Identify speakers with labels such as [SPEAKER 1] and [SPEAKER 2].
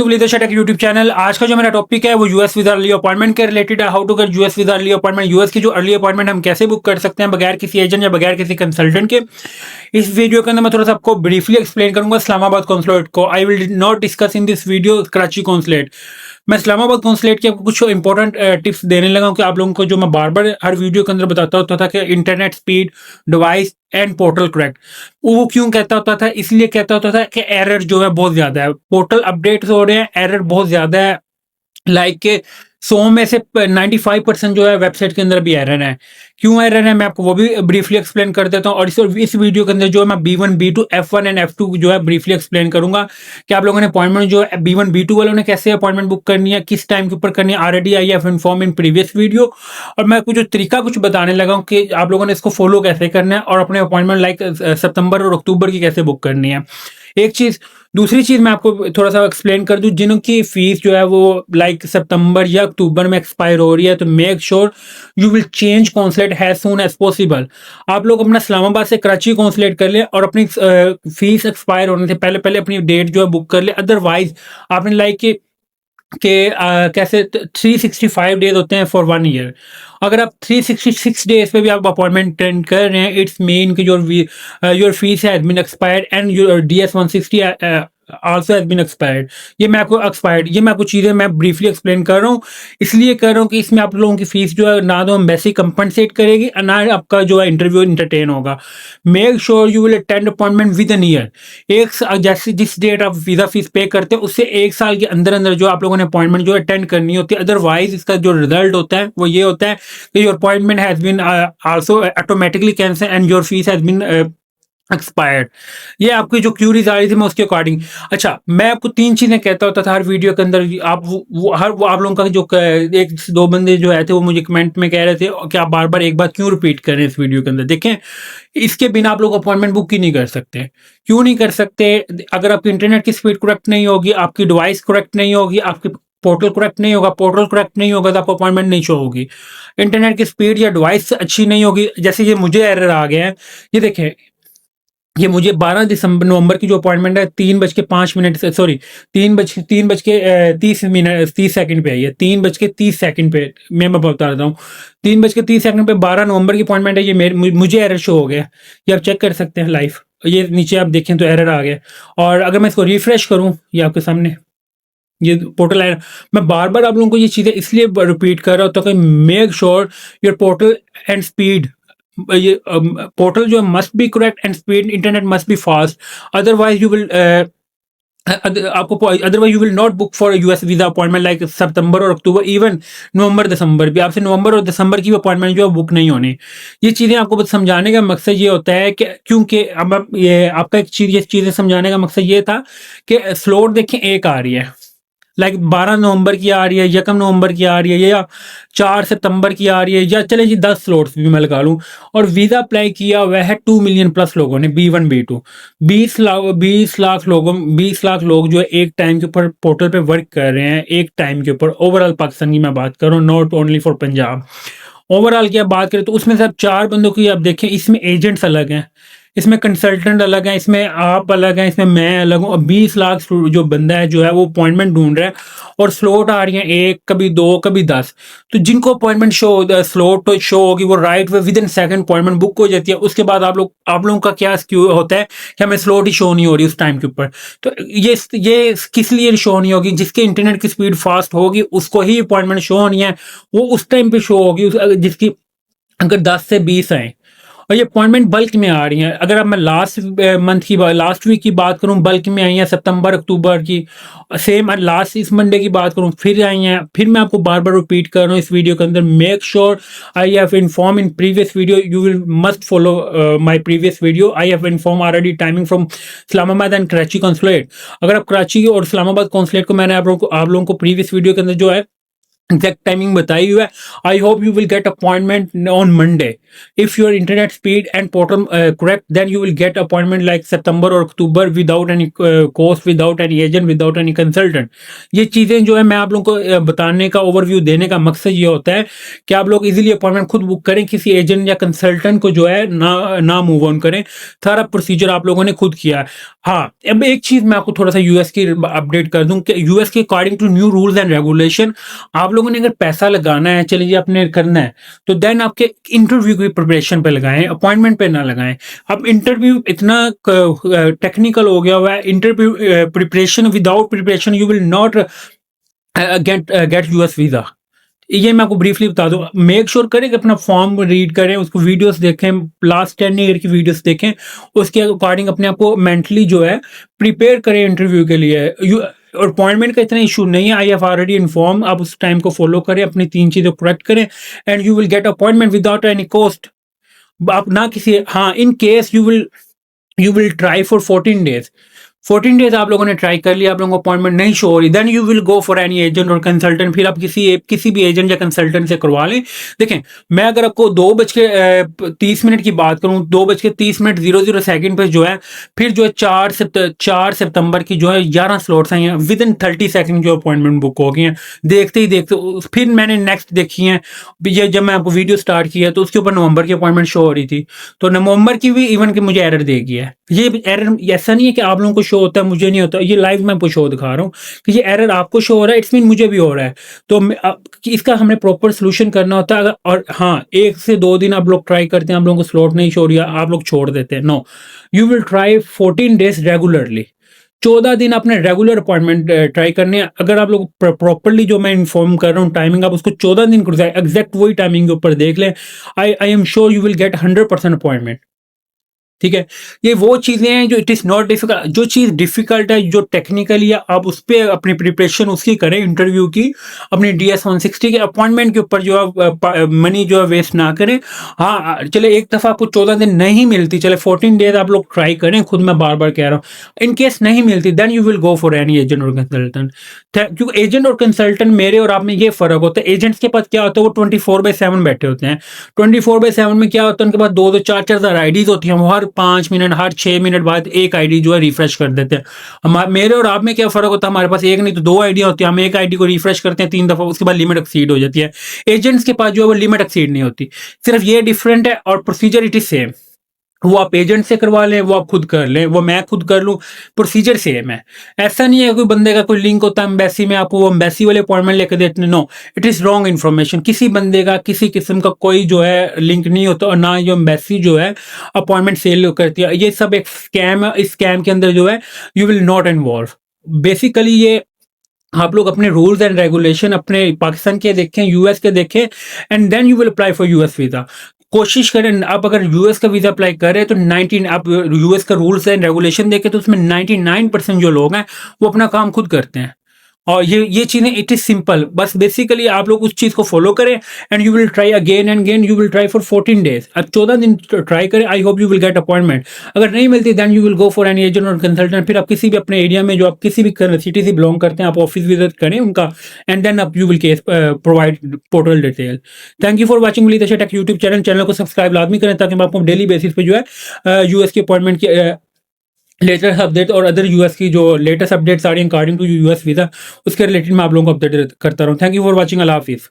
[SPEAKER 1] YouTube channel. आज का जो मेरा टॉपिक है वो यूएस वीजा अर्ली अपॉइंटमेंट के रिलेटेड है। How to get US visa early appointment, US की जो अर्ली अपॉइंटमेंट हम कैसे बुक कर सकते हैं बगैर किसी एजेंट या बगैर किसी कंसल्टेंट के। इस वीडियो के अंदर मैं थोड़ा सा आपको ब्रीफली एक्सप्लेन करूंगा इस्लामाबाद कॉन्सुलेट को। I will not discuss in this video Karachi consulate. मैं इस्लामाबाद कॉन्सुलेट की आपको कुछ इंपॉर्टेंट टिप्स देने लगा हूं कि आप लोगों को जो मैं बार बार हर वीडियो के अंदर बताता होता था कि internet speed, device and portal correct. वो क्यों कहता होता था? इसलिए कहता होता था कि एरर जो है बहुत ज्यादा है, पोर्टल अपडेट्स हो रहे हैं, एरर बहुत ज्यादा है। लाइक के 100 में से 95% जो है वेबसाइट के अंदर भी एरर है। क्यों एरर है मैं आपको वो भी ब्रीफली एक्सप्लेन कर देता हूँ। और इस वीडियो के अंदर जो है मैं B1 B2 F1 and F2 जो है ब्रीफली एक्सप्लेन करूंगा कि आप लोगों ने अपॉइंटमेंट जो है B1 B2 वालों ने कैसे अपॉइंटमेंट बुक करनी है, किस टाइम के ऊपर करनी है। Already I have inform in previous video. और मैं कुछ तरीका कुछ बताने लगा हूँ कि आप लोगों ने इसको फॉलो कैसे करना है और अपने अपॉइंटमेंट लाइक सितंबर और अक्टूबर की कैसे बुक करनी है। एक चीज। दूसरी चीज मैं आपको थोड़ा सा एक्सप्लेन कर दूं, जिनकी फीस जो है वो लाइक सितंबर या अक्टूबर में एक्सपायर हो रही है, तो make sure you will change consulate has soon as possible. आप लोग अपना इस्लामाबाद से कराची कॉन्सुलेट कर ले और अपनी फीस एक्सपायर होने से पहले पहले अपनी डेट जो है बुक कर ले। अदरवाइज आपने लाइक कैसे 365 डेज होते हैं फॉर 1 ईयर। अगर आप 366 डेज पे भी आप अपॉइंटमेंट अटेंड कर रहे हैं, इट्स मीन कि your fees has been expired and your DS 160 also has been expired. ये मैं आपको चीजें मैं ब्रीफली एक्सप्लेन कर रहा हूँ। इसलिए कर रहा हूँ कि इसमें आप लोगों की फीस जो है ना तो एम्बेसी कंपनसेट करेगी और ना आपका जो है इंटरव्यू इंटरटेन होगा। Make sure you will attend appointment with an year. जैसे जिस डेट आप वीजा फीस पे करते हैं उससे 1 साल के अंदर अंदर जो आप लोगों ने अपॉइंटमेंट जो अटेंड करनी होती है। अदरवाइज इसका जो रिजल्ट होता है वो ये होता है कि your appointment has been also automatically cancel and your fees has been expired. ये आपकी जो क्यूरीज आ रही थी मैं उसके अकॉर्डिंग। अच्छा, मैं आपको 3 चीजें कहता होता था हर वीडियो के अंदर। आप वो आप लोगों का जो एक दो बंदे जो आए थे वो मुझे कमेंट में कह रहे थे कि आप बार बार एक बात क्यों रिपीट कर रहे हैं इस वीडियो के अंदर। देखें, इसके बिना आप लोग अपॉइंटमेंट बुक ही नहीं कर सकते। क्यों नहीं कर सकते? अगर आपकी इंटरनेट की स्पीड करेक्ट नहीं होगी, आपकी डिवाइस करेक्ट नहीं होगी, आपकी पोर्टल करेक्ट नहीं होगा, पोर्टल करेक्ट नहीं होगा तो आपको अपॉइंटमेंट नहीं शो होगी। इंटरनेट की स्पीड या डिवाइस अच्छी नहीं होगी, जैसे ये मुझे एरर आ गया है। ये देखें, ये मुझे 12 नवंबर की जो अपॉइंटमेंट है 3:05 से सॉरी 3:30 30 सेकंड पे आई है। 3:30 पे मैं बता देता हूँ। 3:30 पे 12 नवंबर की अपॉइंटमेंट है। ये मुझे एरर शो हो गया। ये आप चेक कर सकते हैं लाइव। ये नीचे आप देखें तो एरर आ गया। और अगर मैं इसको रिफ्रेश करूँ, ये आपके सामने ये पोर्टल है। मैं बार बार आप लोगों को ये चीजें इसलिए रिपीट कर रहा हूँ तो make sure your portal and speed, ये पोर्टल जो must be correct and speed internet must be fast. Otherwise you will otherwise you will not book for US visa appointment like सितंबर और अक्टूबर, इवन नवंबर दिसंबर भी आपसे नवंबर और दिसंबर की अपॉइंटमेंट जो है बुक नहीं होनी। ये चीजें आपको बस समझाने का मकसद ये होता है कि क्योंकि अब ये आपका एक चीज, ये चीजें समझाने का मकसद ये था कि स्लॉट देखें एक आ रही है, लाइक 12 नवंबर की आ रही है, 1 नवंबर की आ रही है, या 4 सितंबर की आ रही है, या चले जी 10 स्लॉट्स भी मैं लगा लूं। और वीजा अप्लाई किया हुआ है 2 मिलियन प्लस लोगों ने B1 B2। 20 लाख लोग जो है एक टाइम के ऊपर पोर्टल पे वर्क कर रहे हैं, एक टाइम के ऊपर। ओवरऑल पाकिस्तान की मैं बात कर रहा हूँ, not only for Punjab. Overall की आप बात करें तो उसमें से आप 4 बंदों की आप देखें, इसमें एजेंट्स अलग हैं, इसमें कंसल्टेंट अलग हैं, इसमें आप अलग हैं, इसमें मैं अलग हूँ। और 20 लाख जो बंदा है जो है वो अपॉइंटमेंट ढूंढ रहा है और स्लॉट आ रही है 1, कभी 2, कभी 10। तो जिनको अपॉइंटमेंट स्लॉट तो शो होगी वो right way with in second appointment book हो जाती है। उसके बाद आप लोगों का क्या क्यों होता है कि हमें स्लॉट ही शो नहीं हो रही उस टाइम के ऊपर। तो ये किस लिए शो नहीं होगी? जिसके इंटरनेट की स्पीड फास्ट होगी उसको ही अपॉइंटमेंट शो होनी है, वो उस टाइम पे शो होगी जिसकी अगर 10 से 20 आए। और ये अपॉइंटमेंट बल्क में आ रही हैं। अगर अब मैं लास्ट वीक की बात करूं, बल्क में आई हैं सितंबर अक्टूबर की। सेम लास्ट इस मंडे की बात करूं फिर आई हैं। फिर मैं आपको बार बार रिपीट कर रहा हूं इस वीडियो के अंदर, make sure I have inform in previous video, you will must follow my previous video. I have inform already timing from Islamabad and Karachi consulate. अगर आप कराची और इस्लामाबाद कॉन्सुलेट को मैंने आप लोगों को प्रीवियस वीडियो के अंदर जो है एग्जैक्ट टाइमिंग बताई हुआ है। I hope you will get appointment on Monday if your internet speed and portal correct, then you will get appointment like सितंबर और अक्टूबर without any course, without any agent, without any consultant. ये चीज़ें जो है मैं आप लोगों को बताने का, ओवरव्यू देने का मकसद ये होता है कि आप लोग इजीली अपॉइंटमेंट खुद बुक करें, किसी एजेंट या कंसल्टेंट को जो है ना मूव ऑन करें। सारा प्रोसीजर आप लोगों ने खुद किया है। हाँ, अब एक चीज़ मैं आपको थोड़ा सा यूएस की अपडेट कर दूं कि यूएस के according to new rules and regulation, आप लोगों ने अगर पैसा लगाना है, चलिए आपने करना है, तो देन आपके इंटरव्यू की प्रिपरेशन पे लगाएं, अपॉइंटमेंट पे ना लगाएं। अब इंटरव्यू इतना टेक्निकल हो गया हुआ है, interview preparation, without preparation you will not gate US visa. ये मैं आपको ब्रीफली बता दूं। मेक श्योर करें कि अपना फॉर्म रीड करें, उसको वीडियोस देखें, लास्ट 10 ईयर की वीडियोस देखें, उसके अकॉर्डिंग अपने आप को मेंटली जो है प्रिपेयर करें इंटरव्यू के लिए। और अपॉइंटमेंट का इतना इशू नहीं है, आई हैव ऑलरेडी इन्फॉर्म। आप उस टाइम को फॉलो करें, अपनी 3 चीज़ें करेक्ट करें and you will get appointment without any cost. आप ना किसी, हाँ, in case you will try for 14 days. 14 days आप लोगों ने ट्राई कर लिया, आप लोगों को अपॉइंटमेंट नहीं शो हो रही, then you will go for any agent और कंसल्टेंट। फिर आप किसी भी एजेंट या कंसल्टेंट से करवा लें। देखें, मैं अगर आपको 2:30 की बात करूं, 2:30 पे जो है, फिर जो है 4 सितंबर की जो है 11 स्लॉट्स आई हैं, विद इन 30 सेकंड जो अपॉइंटमेंट बुक हो गई हैं। देखते ही देखते फिर मैंने नेक्स्ट देखी है, ये जब मैं आपको वीडियो स्टार्ट किया तो उसके ऊपर नवंबर की अपॉइंटमेंट शो हो रही थी, तो नवंबर की भी इवन कि मुझे एरर दे गया है। ये एरर ऐसा नहीं है कि आप लोगों को शो होता है मुझे नहीं होता, ये लाइव मैं आपको शो दिखा रहा हूँ कि ये एरर आपको शो हो रहा है, इट्स मीन मुझे भी हो रहा है। तो इसका हमने प्रॉपर सोल्यूशन करना होता है। और हाँ, 1 से 2 दिन आप लोग ट्राई करते हैं, आप लोगों को स्लॉट नहीं शो हो रही, आप लोग छोड़ देते हैं। No, you will try 14 days regularly. 14 दिन आपने रेगुलर अपॉइंटमेंट ट्राई करने हैं। अगर आप लोग प्रॉपरली जो मैं इन्फॉर्म कर रहा हूँ टाइमिंग, आप उसको 14 दिन कर जाए, एग्जैक्ट वही टाइमिंग के ऊपर देख लें, I am sure you will gate 100% appointment. ठीक है, ये वो चीजें हैं जो इट इज नॉट डिफिकल्ट। जो चीज डिफिकल्ट है, जो टेक्निकली है, आप उस पर अपनी प्रिपरेशन उसकी करें, इंटरव्यू की, अपनी DS-160 के अपॉइंटमेंट के ऊपर जो है मनी जो है वेस्ट ना करें। हाँ, चले एक दफा आपको 14 दिन नहीं मिलती, चले 14 डेज आप लोग ट्राई करें, खुद मैं बार बार कह रहा हूँ। इन केस नहीं मिलती, then you will go for any agent और कंसल्टेंट। क्योंकि एजेंट और कंसल्टेंट मेरे और आप में ये फर्क होता है। एजेंट्स के पास क्या होता है, वो 24/7 बैठे होते हैं। 24/7 में क्या होता है, उनके पास 2-2, 4-4 हज़ार आईडीज होती हैं, वो हर 5 मिनट, हर 6 मिनट बाद एक आईडी जो है रिफ्रेश कर देते हैं। मेरे और आप में क्या फर्क होता है, हमारे पास एक नहीं तो 2 आईडिया होती है, हम एक आईडी को रिफ्रेश करते हैं 3 दफा, उसके बाद लिमिट एक्सीड हो जाती है। एजेंट्स के पास जो है वो लिमिट एक्सीड नहीं होती, सिर्फ ये डिफरेंट है, और प्रोसीजर इट इज सेम। वो आप एजेंट से करवा लें, वो आप खुद कर लें, वो मैं खुद कर लूँ, प्रोसीजर सेम है। ऐसा नहीं है कोई बंदे का कोई लिंक होता है एम्बेसी में, आपको वो एम्बेसी वाले अपॉइंटमेंट लेकर देते हैं। No, it is wrong information. किसी बंदे का किसी किस्म का कोई जो है लिंक नहीं होता, और ना जो एम्बेसी जो है अपॉइंटमेंट सेल करती है। ये सब एक स्कैम है। इस स्कैम के अंदर जो है you will not involve. Basically ये आप लोग अपने रूल्स एंड रेगुलेशन अपने पाकिस्तान के देखें, यूएस के देखें, and then you will apply for US visa. कोशिश करें, आप अगर यूएस का वीज़ा अप्लाई करें तो 19 आप यूएस का रूल्स एंड रेगुलेशन देखें तो उसमें 99% जो लोग हैं वो अपना काम खुद करते हैं। और ये चीज़ें इट इज सिंपल, बस बेसिकली आप लोग उस चीज़ को फॉलो करें and you will try again and again. You will try for 14 days, अब 14 दिन ट्राई करें। I hope you will get appointment. अगर नहीं मिलती then you will go for any agent और कंसल्टेंट। फिर आप किसी भी अपने एरिया में जो आप किसी भी सिटी से बिलोंग करते हैं, आप ऑफिस विजिट करें उनका, एंड देन आप you will case provide portal detail. Thank you for watching Vineet take YouTube channel को सब्सक्राइब लाजमी करें, ताकि मैं आपको डेली बेसिस पे जो है यूएस की अपॉइंटमेंट की लेटेस्ट अपडेट और अदर यूएस की जो लेटेस्ट अपडेट्स आ रही हैं अकॉर्डिंग टू यूएस वीज़ा, उसके रिलेटेड मैं आप लोगों को अपडेट करता रहूँ। Thank you for watching. अल्लाह हाफिज़।